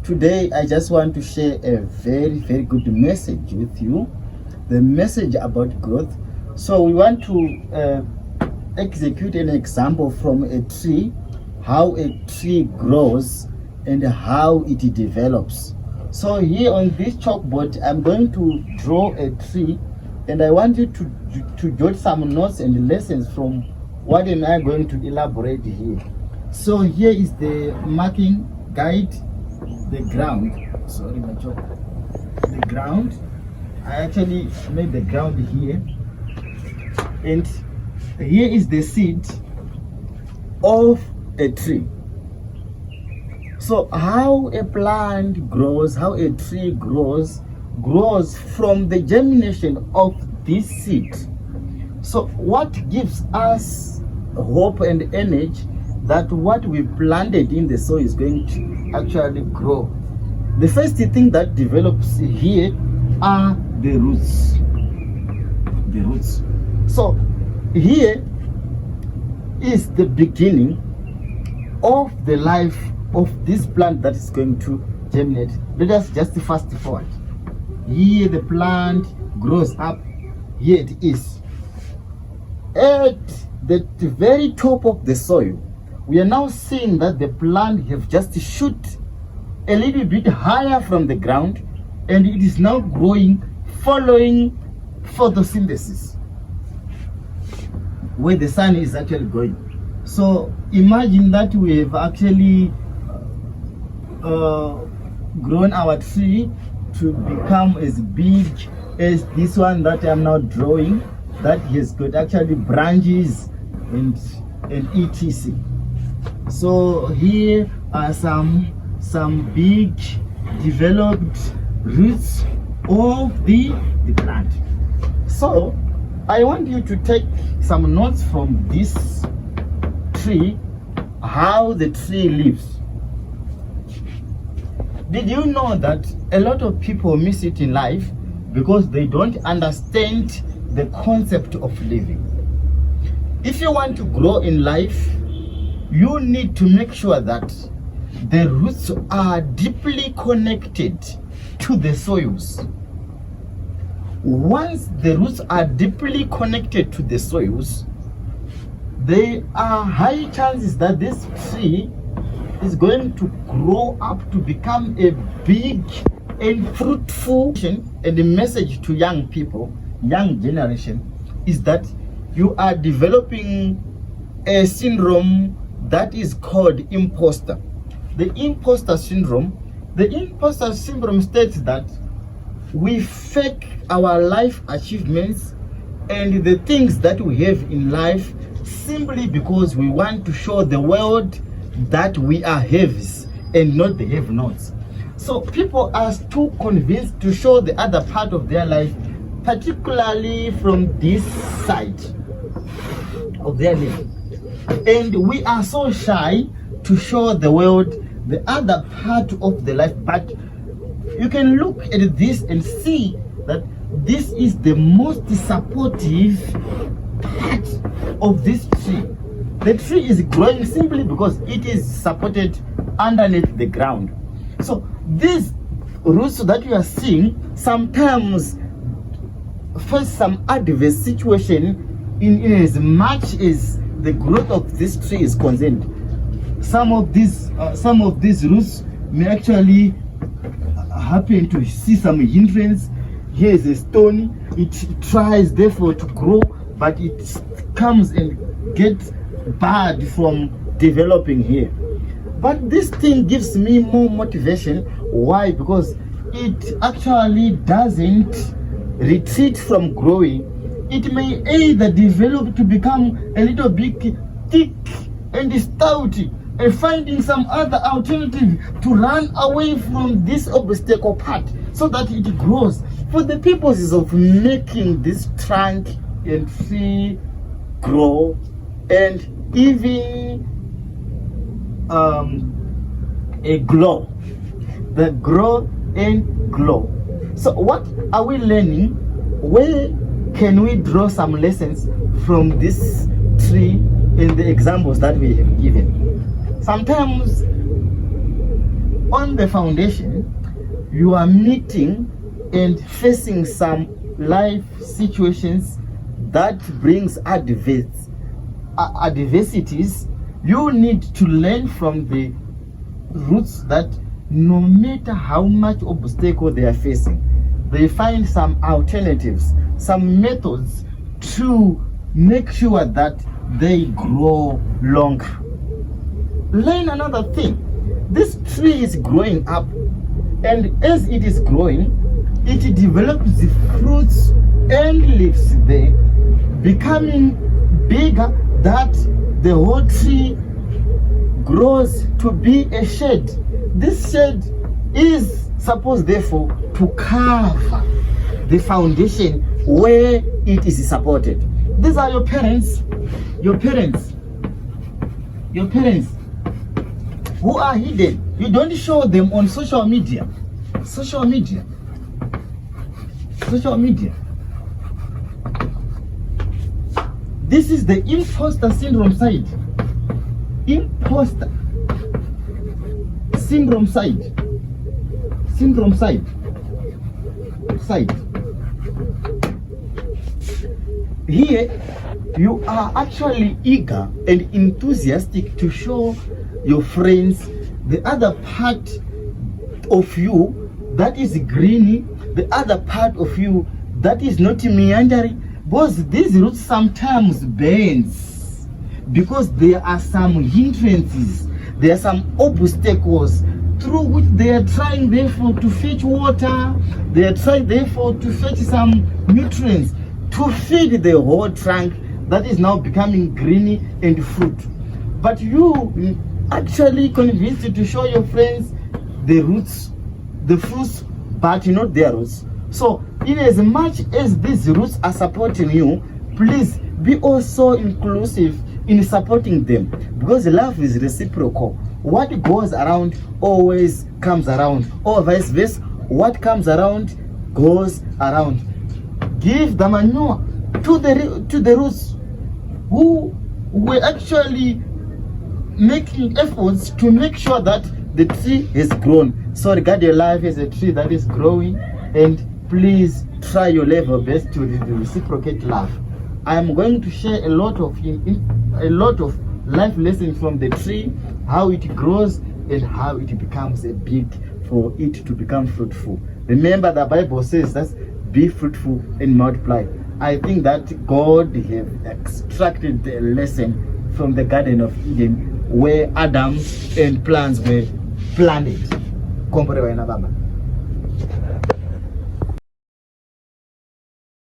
Today I just want to share a very, very good message with you. The message about growth. So we want to execute an example from a tree, how a tree grows and how it develops. So here on this chalkboard, I'm going to draw a tree, and I want you to jot some notes and lessons from what am I going to elaborate here. So here is the marking guide, the ground. Sorry, my chalk. The ground. I actually made the ground here, and here is the seed of a tree. So how a plant grows, how a tree grows from the germination of this seed. So what gives us hope and energy that what we planted in the soil is going to actually grow? The first thing that develops here are the roots. The roots. So here is the beginning of the life of this plant that is going to germinate. Let us just fast forward. Here the plant grows up. Here it is. At the very top of the soil, we are now seeing that the plant have just shoot a little bit higher from the ground, and it is now growing following photosynthesis, where the sun is actually going. So imagine that we have actually grown our tree to become as big as this one that I'm now drawing, that has got actually branches and etc. So here are some big developed roots of the plant. So I want you to take some notes from this tree, how the tree lives. Did you know that a lot of people miss it in life because they don't understand the concept of living? If you want to grow in life, you need to make sure that the roots are deeply connected to the soils. Once the roots are deeply connected to the soils, there are high chances that this tree is going to grow up to become a big and fruitful. And the message to young people, young generation, is that you are developing a syndrome that is called imposter. The imposter syndrome states that we fake our life achievements and the things that we have in life simply because we want to show the world that we are haves and not the have-nots. So people are too convinced to show the other part of their life, particularly from this side of their life. And we are so shy to show the world the other part of the life. But you can look at this and see that this is the most supportive part of this tree. The tree is growing simply because it is supported underneath the ground. So these roots that you are seeing sometimes face some adverse situation in as much as the growth of this tree is concerned. Some of these roots may actually happen to see some hindrance. Here is a stone. It tries therefore to grow, but it comes and gets barred from developing here. But this thing gives me more motivation. Why? Because it actually doesn't retreat from growing. It may either develop to become a little bit thick and stout, and finding some other alternative to run away from this obstacle part so that it grows for the purposes of making this trunk and tree grow and even a glow. The grow and glow. So what are we learning? Where can we draw some lessons from this tree in the examples that we have given? Sometimes on the foundation, you are meeting and facing some life situations that brings adversities. You need to learn from the roots that no matter how much obstacle they are facing, they find some alternatives, some methods to make sure that they grow longer. Learn another thing. This tree is growing up, and as it is growing, it develops the fruits and leaves there, becoming bigger, that the whole tree grows to be a shade. This shade is supposed therefore to cover the foundation where it is supported. These are your parents who are hidden. You don't show them on social media. This is the imposter syndrome side. Here you are actually eager and enthusiastic to show your friends the other part of you that is greeny, the other part of you that is not meandering, because these roots sometimes bends because there are some hindrances, there are some obstacles through which they are trying therefore to fetch water, they are trying therefore to fetch some nutrients to feed the whole trunk that is now becoming greeny and fruit. But you actually convinced to show your friends the roots, the fruits, but not their roots. So in as much as these roots are supporting you, please be also inclusive in supporting them, because love is reciprocal. What goes around always comes around, or vice versa. What comes around goes around. Give the manure to the roots who were actually making efforts to make sure that the tree has grown. So regard your life as a tree that is growing, and please try your level best to reciprocate love. I am going to share a lot of life lessons from the tree, how it grows and how it becomes a big for it to become fruitful. Remember, the Bible says that be fruitful and multiply. I think that God have extracted the lesson from the Garden of Eden, where Adam and plants were planted.